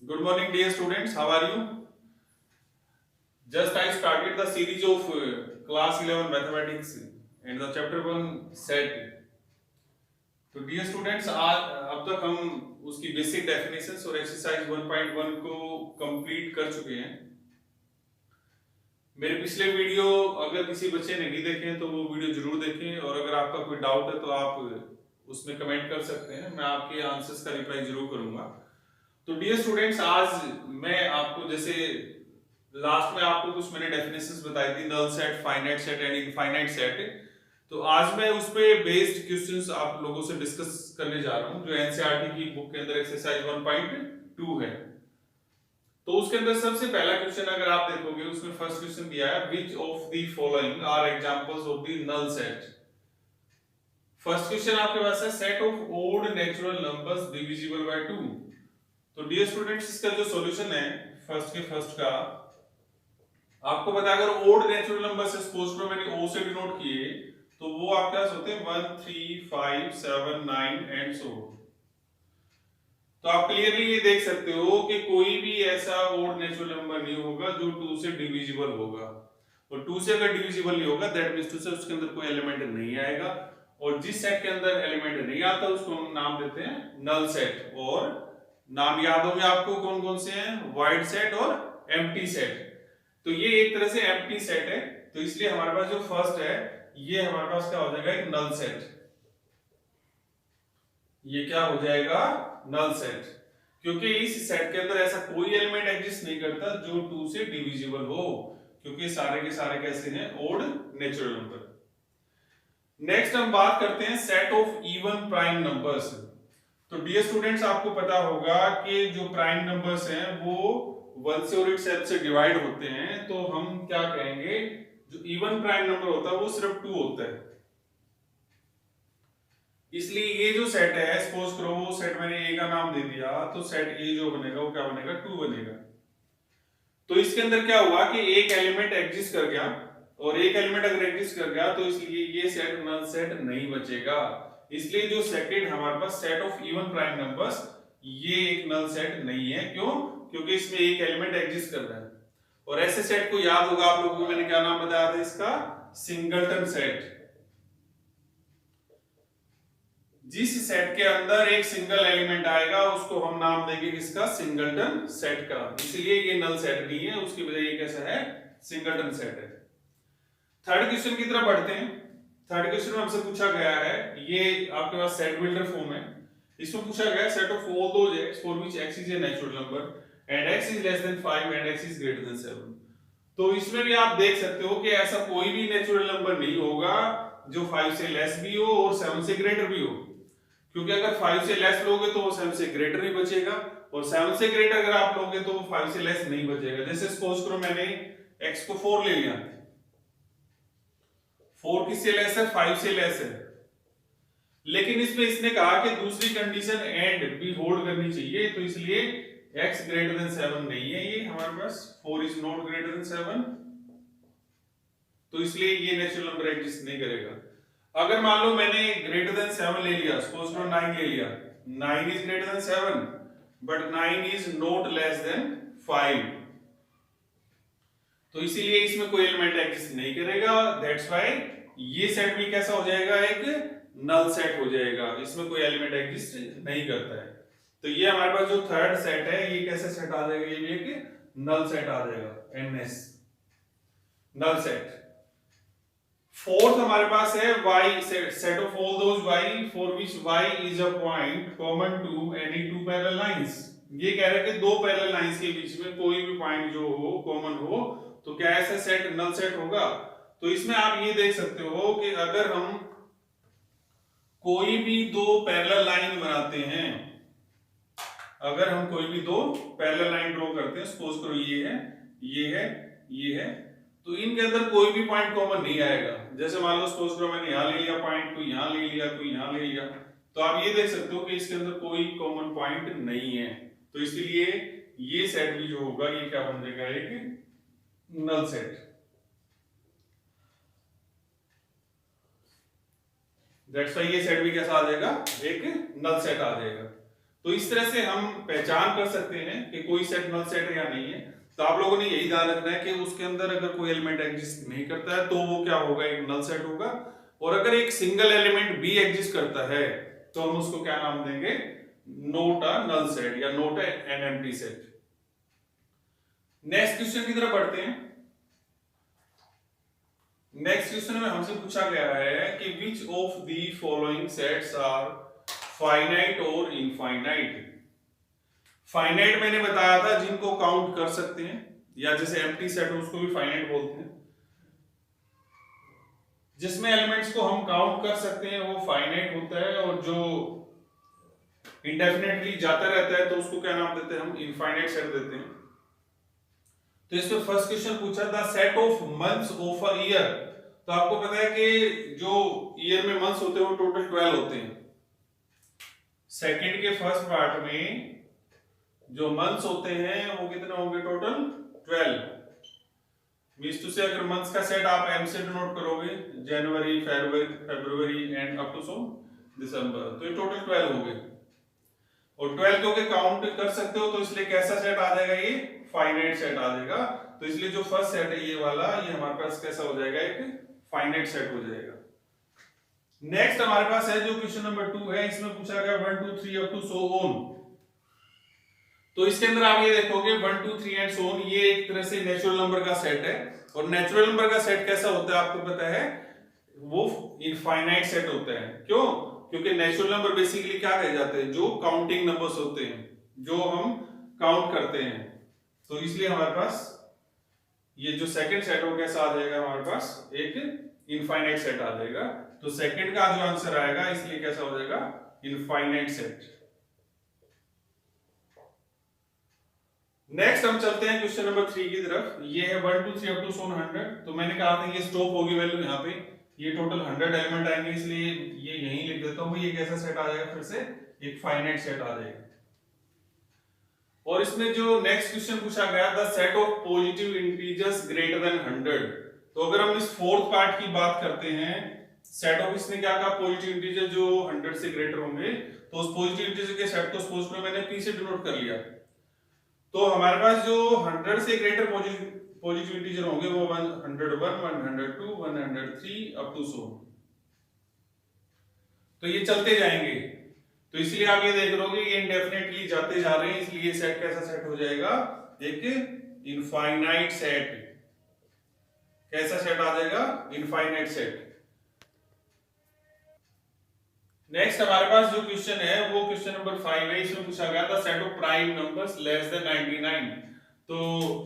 Good morning, dear students. How are you? Just I started the series of class 11 mathematics and the chapter 1 set. तो dear students आज अब तक हम उसकी basic definitions और exercise 1.1 को कंप्लीट कर चुके हैं। मेरे पिछले वीडियो अगर किसी बच्चे ने नहीं देखे हैं तो वो वीडियो जरूर देखें, और अगर आपका कोई डाउट है तो आप उसमें कमेंट कर सकते हैं, मैं आपके आंसर्स का रिप्लाई जरूर करूंगा। तो डियर स्टूडेंट्स, आज मैं आपको जैसे लास्ट में आपको कुछ मैंने डेफिनेशंस बताई थी, null set, finite set and infinite set, तो आज मैं उस पे बेस्ड क्वेश्चंस आप लोगों से डिस्कस करने जा रहा हूं जो एनसीईआरटी की बुक के अंदर एक्सरसाइज 1.2 है। तो उसके अंदर सबसे पहला क्वेश्चन अगर आप देखोगे, उसमें फर्स्ट क्वेश्चन दिया है, which of the following are examples of the null set. First question आपके पास है set of odd natural numbers divisible by 2। तो डियर स्टूडेंट्स, इसका जो सॉल्यूशन है फर्स्ट का आपको पता है, अगर ओड नेचुरल नंबर से सपोज करो मैंने ओ से डिनोट किए तो वो आपके पास होते हैं 1 3 5 7 9 एंड सो। तो आप क्लियरली ये देख सकते हो कि कोई भी ऐसा ओड नेचुरल नंबर नहीं होगा जो 2 से डिविजिबल होगा, और 2 से अगर डिविजिबल नहीं होगा दैट मींस टू से उसके अंदर कोई एलिमेंट नहीं आएगा, और जिस सेट के अंदर एलिमेंट नहीं आता उसको हम नाम देते हैं नल सेट। और नाम याद होंगे आपको कौन कौन से हैं, वाइड सेट और एम्प्टी सेट। तो ये एक तरह से एम्प्टी सेट है, तो इसलिए हमारे पास जो फर्स्ट है ये हमारे पास क्या हो जाएगा, एक नल सेट। ये क्या हो जाएगा, नल सेट, क्योंकि इस सेट के अंदर ऐसा कोई एलिमेंट एग्जिस्ट नहीं करता जो 2 से डिविजिबल हो, क्योंकि सारे के सारे कैसे हैं, ओड नेचुरल नंबर। नेक्स्ट हम बात करते हैं set of even prime numbers. तो डियर स्टूडेंट्स, आपको पता होगा कि जो प्राइम नंबर्स हैं वो 1 से और एक सेट से डिवाइड होते हैं, तो हम क्या कहेंगे, जो इवन प्राइम नंबर होता है वो सिर्फ 2 होता है। इसलिए ये जो सेट है, सपोज करो वो सेट मैंने ए का नाम दे दिया, तो सेट ए जो बनेगा वो क्या बनेगा, 2 बनेगा। तो इसके अंदर क्या हुआ कि एक एलिमेंट एग्जिस्ट कर गया, और एक एलिमेंट अगर एग्जिस्ट कर गया तो इसलिए ये सेट नल सेट नहीं बचेगा। इसलिए जो सेकंड हमारे पास set of even prime numbers, ये एक नल सेट नहीं है। क्यों? क्योंकि इसमें एक एलिमेंट एग्जिस्ट कर रहा है। और ऐसे सेट को याद होगा आप लोगों को, मैंने क्या नाम बताया था इसका, सिंगलटन सेट। जिस सेट के अंदर एक सिंगल एलिमेंट आएगा उसको हम नाम देंगे किसका, सिंगलटन सेट का। इसलिए ये नल सेट नहीं है, उसकी बजाय ये कैसा है, सिंगलटन सेट है। थर्ड क्वेश्चन की तरफ बढ़ते हैं। थर्ड क्वेश्चन में हमसे पूछा गया है, ये आपके पास सेट बिल्डर फॉर्म है, इसमें पूछा गया है set of all those x for which x is a natural number and x is less than 5 and x is greater than 7। तो इसमें भी आप देख सकते हो कि ऐसा कोई भी नेचुरल नंबर नहीं होगा जो 5 से लेस भी हो और 7 से ग्रेटर भी हो, क्योंकि अगर 5 से लेस लोगे तो वो 7 से ग्रेटर ही बचेगा, और 7 से ग्रेटर अगर आप लोगे तो वो 5 से लेस नहीं बचेगा। जैसे सपोज करो मैंने x को 4 ले लिया, 4 किससे लेस है, 5 से लेस है, लेकिन इसमें इसने कहा कि दूसरी कंडीशन एंड भी होल्ड करनी चाहिए, तो इसलिए x ग्रेटर देन 7 नहीं है ये हमारे पास, 4 इज नॉट ग्रेटर देन 7, तो इसलिए ये नेचुरल नंबर एग्जिस्ट नहीं करेगा। अगर मान लो मैंने ग्रेटर देन 7 ले लिया, सपोज करो 9 ले लिया, 9 is greater than 7 but 9 is not less than 5, तो इसीलिए इसमें कोई एलिमेंट एग्जिस्ट नहीं करेगा। दैट्स व्हाई ये सेट भी कैसा हो जाएगा, एक नल सेट हो जाएगा, इसमें कोई एलिमेंट एग्जिस्ट नहीं करता है। तो ये हमारे पास जो थर्ड सेट है ये कैसे सेट आ जाएगा, ये भी एक नल सेट आ जाएगा, एनएस नल सेट। फोर्थ हमारे पास है y set of all those y for which y is a point common to any two parallel lines. ये कह रहे हैं कि दो पैरेलल लाइंस के बीच में कोई भी पॉइंट जो हो, कॉमन हो, तो क्या ऐसा सेट नल सेट होगा। तो इसमें आप ये देख सकते हो कि अगर हम कोई भी दो पैरेलल लाइन बनाते हैं, अगर हम कोई भी दो पैरेलल लाइन ड्रॉ करते हैं, सपोज करो ये है, ये है, ये है, तो इनके अंदर कोई भी पॉइंट कॉमन नहीं आएगा। जैसे मान लो सपोज करो मैंने यहां ले लिया पॉइंट, कोई यहां ले लिया, कोई यहां ले लिया, तो आप ये देख सकते हो कि इसके अंदर कोई कॉमन पॉइंट नहीं है, तो इसलिए ये सेट भी जो होगा ये क्या बन जाएगा, एक नल सेट। दैट्स व्हाई ये सेट भी कैसा आ जाएगा, एक नल सेट आ जाएगा। तो इस तरह से हम पहचान कर सकते हैं कि कोई सेट नल सेट है या नहीं है। तो आप लोगों ने यही ध्यान रखना है कि उसके अंदर अगर कोई एलिमेंट एग्जिस्ट नहीं करता है तो वो क्या होगा, एक नल सेट होगा। और अगर एक सिंगल एलिमेंट भी एग्जिस्ट करता है तो हम उसको क्या नाम देंगे, नोट अ नल सेट या note an empty set. Next question की तरफ बढ़ते हैं। नेक्स्ट क्वेश्चन में हमसे पूछा गया है कि which of the following sets are finite और इनफाइनाइट। फाइनाइट मैंने बताया था जिनको काउंट कर सकते हैं, या जैसे एम्प्टी सेट है उसको भी फाइनाइट बोलते हैं। जिसमें एलिमेंट्स को हम काउंट कर सकते हैं वो फाइनाइट होता है, और जो इंडेफिनेटली जाता रहता है तो उसको क्या नाम देते हैं, हम इनफाइनाइट सेट देते हैं। तो इसमें फर्स्ट क्वेश्चन पूछा था set of months of a year. तो आपको पता है कि जो ईयर में मंथ्स होते हैं वो टोटल 12 होते हैं। सेकंड के फर्स्ट पार्ट में जो मंथ्स होते हैं वो कितने होंगे, टोटल 12। मींस टू से अगर मंथ्स का सेट आप एम से डिनोट करोगे, जनवरी, फरवरी एंड अप टू सो दिसंबर, तो ये टोटल 12 हो गए। और 12 को काउंट कर सकते हो तो इसलिए कैसा सेट आ जाएगा, ये फाइनाइट सेट आ जाएगा। तो इसलिए जो फर्स्ट सेट है ये वाला, ये हमारे पास कैसा हो जाएगा, एक फाइनाइट सेट हो जाएगा। नेक्स्ट हमारे पास है जो क्वेश्चन नंबर 2 है, इसमें पूछा गया 1 2 3 अप टू सो ऑन। तो इसके अंदर आप ये देखोगे 1 2 3 एंड सो ऑन, ये एक तरह से नेचुरल नंबर का सेट है। और नेचुरल नंबर का सेट कैसा होता है आपको पता है, वो इनफाइनाइट सेट होता है। क्यों? क्योंकि नेचुरल नंबर बेसिकली क्या कहे जाते हैं, जो काउंटिंग नंबर्स होते हैं, जो हम काउंट करते हैं। तो इसलिए हमारे पास ये जो सेकंड सेट हो कैसा आ जाएगा, हमारे पास एक इनफाइनाइट सेट आ जाएगा। तो सेकंड का जो आंसर आएगा इसलिए कैसा हो जाएगा, इनफाइनाइट सेट। नेक्स्ट हम चलते हैं क्वेश्चन नंबर 3 की तरफ। ये है 1 2 3 अप टू 100। तो मैंने कहा था ये स्टॉप होगी वैल्यू यहाँ पे, ये टोटल 100 एलिमेंट आएंगे, इसलिए ये यहीं लिख देता हूं। ये कैसा सेट आ जाएगा, फिर से एक फाइनाइट सेट आ जाएगा। और इसमें जो नेक्स्ट क्वेश्चन पूछा गया था set of positive integers greater than 100। तो अगर हम इस फोर्थ पार्ट की बात करते हैं, सेट ऑफ इसने क्या कहा, पॉजिटिव इंटीजर जो 100 से ग्रेटर होंगे, तो उस पॉजिटिव इंटीजर के सेट को सपोज करो मैंने p से डिनोट कर लिया। तो हमारे पास जो 100 से ग्रेटर पॉजिटिव इंटीजर होंगे वो 101 102 103 अप टू सो। तो ये चलते जाएंगे। तो इसलिए आप ये देख रहे ये इंडेफिनेटली जाते जा रहे हैं, इसलिए सेट कैसा सेट हो जाएगा, एक इनफाइनाइट सेट। कैसा सेट आ जाएगा, इनफाइनाइट सेट। नेक्स्ट हमारे पास जो क्वेश्चन है वो क्वेश्चन नंबर 5 है। इसमें पूछा गया था set of prime numbers less than 99। तो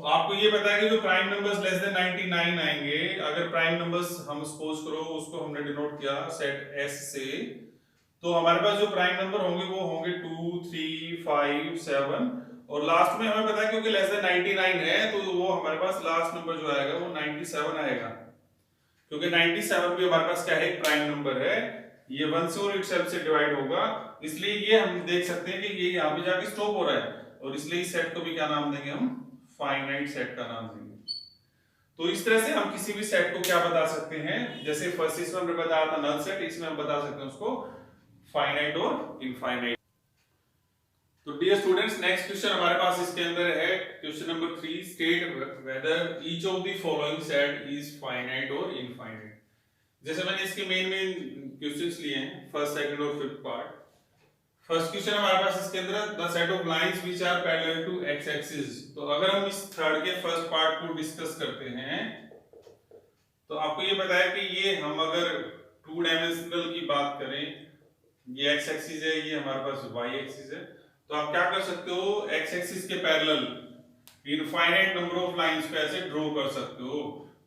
आपको ये पता है कि जो प्राइम नंबर्स लेस देन 99 आएंगे, अगर प्राइम नंबर्स हम सपोज करो उसको हमने डिनोट किया सेट S से, तो हमारे पास जो प्राइम नंबर होंगे वो होंगे 2 3 5 7, और लास्ट में हमें पता है क्योंकि लेस देन 99 है तो वो हमारे पास लास्ट नंबर जो आएगा वो 97 आएगा, क्योंकि 97 भी हमारे पास क्या है, एक प्राइम नंबर है। ये 1 से और इटसेल्फ से डिवाइड होगा, इसलिए ये हम देख सकते हैं कि ये यहाँ पे जाके स्टॉप हो रहा है, और इसलिए इस सेट को भी क्या नाम देंगे, हम फाइनाइट सेट का नाम देंगे। तो इस तरह से हम किसी भी सेट को क्या बता सकते हैं, जैसे फर्स्ट इसमें हमने बताया था नल सेट, इसमें हम बता सकते हैं उसको फाइनाइट और इनफाइनाइट। तो डियर स्टूडेंट्स, नेक्स्ट क्वेश्चन हमारे पास इसके अंदर है question number 3, state whether each of the following set is finite और इनफाइनाइट। जैसे मैंने इसके मेन क्वेश्चंस लिए हैं, फर्स्ट सेकंड और फिफ्थ पार्ट। फर्स्ट क्वेश्चन हमारे पास इसके अंदर the set of lines which are parallel to X axis. तो अगर हम इस थर्ड के फर्स्ट पार्ट को डिस्कस करते हैं, तो आपको ये पता है कि ये हम अगर 2 डायमेंशनल की बात करें, ये एक्स एक्सिस है, ये हमारे पास वाई एक्सिस है, तो आप क्या कर सकते हो, एक्स एक्सिस के parallel infinite number of lines को ऐसे ड्रॉ कर सकते हो।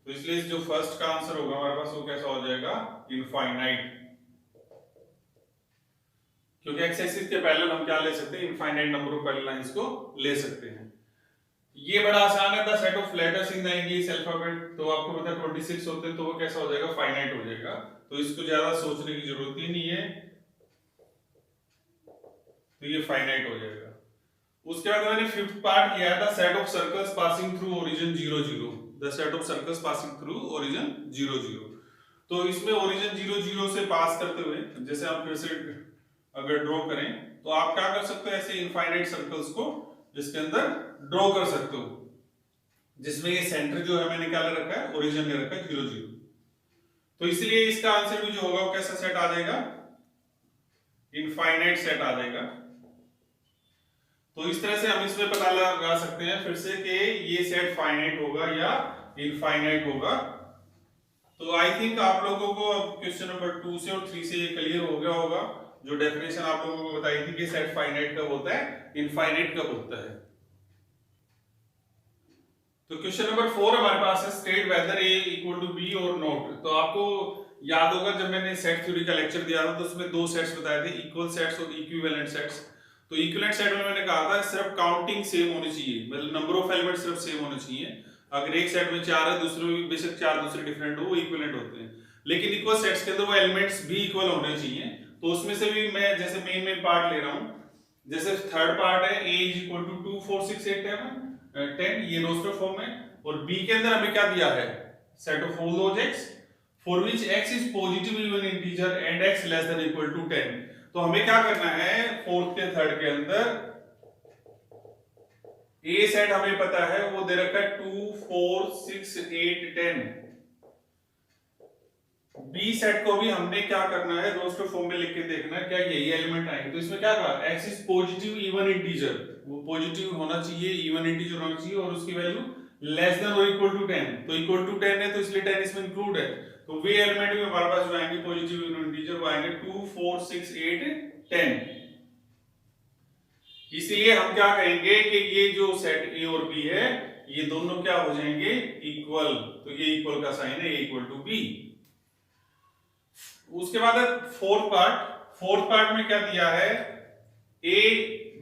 तो इसलिए जो फर्स्ट का आंसर होगा हमारे पास वो कैसा हो जाएगा, इनफाइनाइट, क्योंकि एक्स एक्सिस के पैरेलल हम क्या ले सकते हैं, infinite number of parallel lines को ले सकते हैं। ये बड़ा आसान है, the set of letters in the English alphabet. तो आपको पता है 26 होते हैं, तो वो कैसा हो जाएगा, फाइनाइट हो जाएगा। तो इसको ज्यादा सोचने की जरूरत ही नहीं है, तो ये फाइनाइट हो जाएगा। उसके बाद मैंने फिफ्थ पार्ट किया था set of circles passing through origin 0 0। The set of circles passing through origin 0 0। तो इसमें ओरिजिन 0 0 से पास करते हुए, जैसे हम फिर से अगर ड्रॉ करें तो आप क्या कर सकते हो, ऐसे इनफाइनाइट सर्कल्स को जिसके अंदर ड्रॉ कर सकते हो, जिसमें ये सेंटर जो है मैंने क्या ले रखा है, ओरिजिन ले रखा है 0 0। तो इसलिए इसका आंसर भी जो होगा वो कैसा सेट आ जाएगा, इनफाइनाइट सेट आ जाएगा। तो इस तरह से हम इसमें पता लगा सकते हैं फिर से कि ये सेट फाइनाइट होगा या इनफाइनाइट होगा। तो आई थिंक आप लोगों को अब क्वेश्चन नंबर 2 से और 3 से ये क्लियर हो गया होगा, जो डेफिनेशन आप लोगों को बताई थी कि सेट फाइनाइट कब होता है, इनफाइनाइट कब होता है। तो क्वेश्चन नंबर 4 हमारे पास है state whether A equal to B और नॉट। तो आपको याद होगा जब मैंने सेट थ्योरी का लेक्चर दिया था तो उसमें दो सेट्स बताए थे, इक्वल सेट्स और इक्विवेलेंट सेट्स। तो इक्विवेलेंट सेट में मैंने कहा था सिर्फ काउंटिंग सेम होनी चाहिए, मतलब नंबर ऑफ एलिमेंट सिर्फ सेम होने चाहिए। अगर एक सेट में 4 है, दूसरे में बेशक 4 दूसरे डिफरेंट हो, वो इक्विवेलेंट होते हैं। लेकिन इक्वल सेट्स के अंदर वो एलिमेंट्स भी इक्वल होने चाहिए। तो उसमें से भी मैं जैसे मेन पार्ट ले रहा हूं, जैसे थर्ड पार्ट है a इज इक्वल टू 2 4 6 8 10, ये रोस्टर फॉर्म है। और b के अंदर हमें क्या दिया है, set of all objects for which x is positive even integer and x less than equal to 10। तो हमें क्या करना है, फोर्थ के थर्ड के अंदर a सेट हमें पता है वो दे रखा है 2 4 6 8 10। बी सेट को भी हमने क्या करना है, रोस्टर फॉर्म में लिख के देखना है क्या यही एलिमेंट आएंगे। तो इसमें क्या कहा, x is positive even integer, वो पॉजिटिव होना चाहिए, इवन इंटीजर होना चाहिए, और उसकी वैल्यू लेस देन और इक्वल टू 10। तो इक्वल टू 10 है तो इसलिए 10 इसमें इंक्लूड है। तो वे एलिमेंट भी हमारे पास जो आएंगे पॉजिटिव इवन इंटीजर वो आएंगे 2 4 6 8 10। इसीलिए हम क्या कहेंगे कि ये जो सेट ए और बी है ये दोनों क्या हो जाएंगे, इक्वल। तो ये इक्वल का साइन है, ए इक्वल टू बी। उसके बाद फोर्थ पार्ट में क्या दिया है, a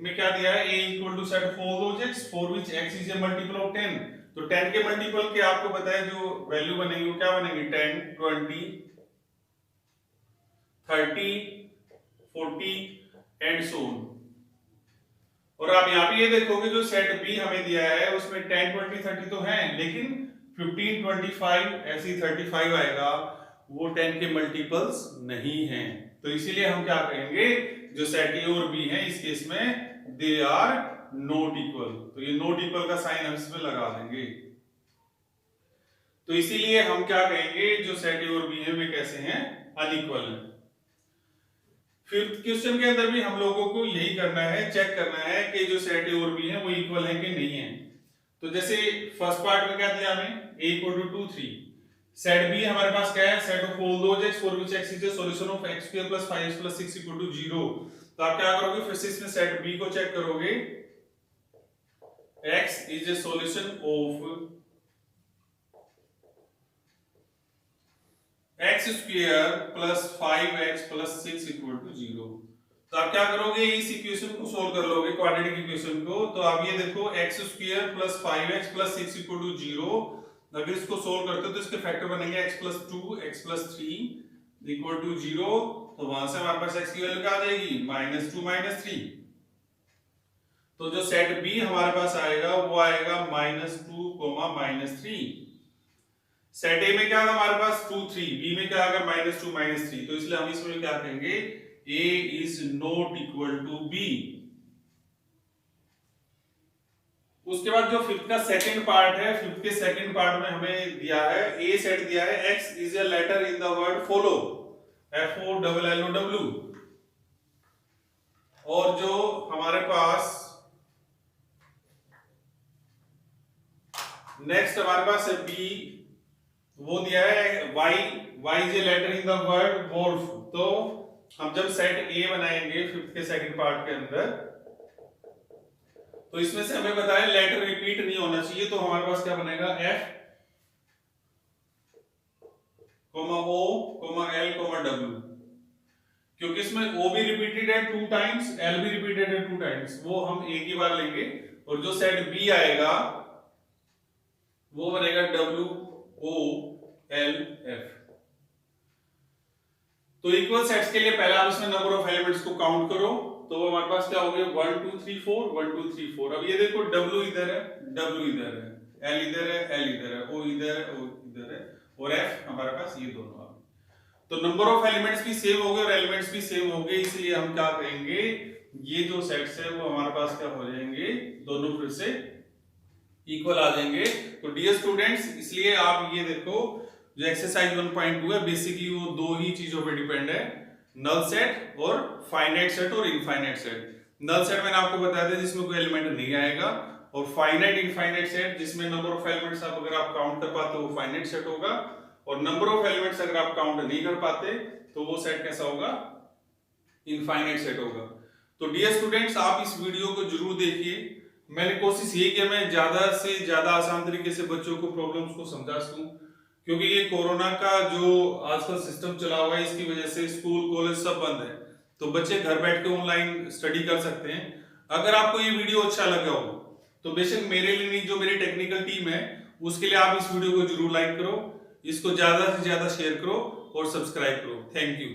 में क्या दिया है, a equal to set of all objects for which x is a multiple of 10। तो 10 के मल्टीपल के आपको पता है जो वैल्यू बनेगी वो क्या बनेगी, 10 20 30 40 एंड सो ऑन। और आप यहां पे ये देखोगे जो सेट B हमें दिया है उसमें 10 20 30 तो है, लेकिन 15 25 ऐसी 35 आएगा, वो 10 के मल्टीपल्स नहीं हैं। तो इसीलिए हम क्या कहेंगे, जो सेट ए और बी है इस केस में दे आर नॉट इक्वल। तो ये नॉट इक्वल का साइन हम इसमें लगा देंगे। तो इसीलिए हम क्या कहेंगे, जो सेट ए और बी है वे कैसे हैं, अनइक्वल है। फिफ्थ क्वेश्चन के अंदर भी हम लोगों को यही करना है, चेक करना है कि जो सेट ए और बी है वो इक्वल है कि नहीं है। तो जैसे फर्स्ट पार्ट में क्या दिया हमें, a equal to 2 3। Set B हमारे पास क्या है, set of all objects for which x is the solution of x square plus 5x plus 6 equal to 0। तो आप क्या करोगे, फिर से इसमें सेट बी को चेक करोगे, x is the solution of x square plus 5x plus 6 equal to 0। तो आप क्या करोगे, इस इक्वेशन को सोल्व कर लोगे, क्वाड्रेटिक इक्वेशन को। तो आप ये देखो x square plus 5x plus 6 equal to 0, अगर इसको सोल्व करते हो तो इसके फैक्टर बनेंगे x plus 2 x plus 3 equal to 0। तो वहां से हमारे पास x की वैल्यू क्या आ जाएगी, -2 -3। तो जो सेट B हमारे पास आएगा वो आएगा -2 -3। सेट A में क्या था हमारे पास 2 3, B में क्या आएगा -2 -3। तो इसलिए हम इसमें क्या कहेंगे, A is not equal to B। उसके बाद जो फिफ्थ का सेकंड पार्ट है, फिफ्थ के सेकंड पार्ट में हमें दिया है, ए सेट दिया है, x is a letter in the word follow, FOLLOW। और जो हमारे पास नेक्स्ट हमारे पास है b, वो दिया है y is a letter in the word wolf. तो हम जब सेट ए बनाएंगे फिफ्थ के सेकंड पार्ट के अंदर, तो इसमें से हमें बताया लेटर रिपीट नहीं होना चाहिए। तो हमारे पास क्या बनेगा, F, O, L, W। क्योंकि इसमें O भी रिपीटेड है 2 टाइम्स, L भी रिपीटेड है 2 टाइम्स, वो हम एक ही बार लेंगे। और जो सेट B आएगा वो बनेगा W, O, L, F। तो इक्वल सेट्स के लिए पहले आप इसमें नंबर ऑफ एलिमेंट्स को काउंट करो। तो हमारे पास क्या हो गया, 1 2 3 4 1 2 3 4। अब ये देखो W इधर है, W इधर है, L इधर है, L इधर है, O इधर है, O इधर है, और F हमारे पास ये दोनों आ गए। तो नंबर ऑफ एलिमेंट्स भी सेम हो गए और एलिमेंट्स भी सेम हो गए, इसलिए हम क्या करेंगे, ये जो सेट्स है वो हमारे पास क्या हो जाएंगे, दोनों फिर से इक्वल आ जाएंगे। तो डियर स्टूडेंट्स, इसलिए आप ये देखो जो एक्सरसाइज 1.2 है बेसिकली वो दो ही चीजों पे डिपेंड है, नल सेट और फाइनाइट सेट और इनफाइनाइट सेट। नल सेट मैंने आपको बताया था जिसमें कोई एलिमेंट नहीं आएगा, और फाइनाइट इनफाइनाइट सेट जिसमें नंबर ऑफ एलिमेंट्स आप अगर आप काउंट कर पाते हो वो फाइनाइट सेट होगा, और नंबर ऑफ एलिमेंट्स अगर आप काउंट नहीं कर पाते तो वो सेट कैसा होगा, इनफाइनाइट सेट होगा। तो डियर स्टूडेंट्स, आप इस वीडियो को जरूर देखिए। मैंने कोशिश ये कि मैं ज्यादा से ज्यादा आसान तरीके से बच्चों को प्रॉब्लम्स को समझा सकूं, क्योंकि ये कोरोना का जो आजकल सिस्टम चला हुआ है इसकी वजह से स्कूल कॉलेज सब बंद है, तो बच्चे घर बैठ के ऑनलाइन स्टडी कर सकते हैं। अगर आपको ये वीडियो अच्छा लगा हो तो बेशक मेरे लिए नहीं, जो मेरी टेक्निकल टीम है उसके लिए आप इस वीडियो को जरूर लाइक करो, इसको ज्यादा से ज्यादा शेयर करो और सब्सक्राइब करो। Thank you.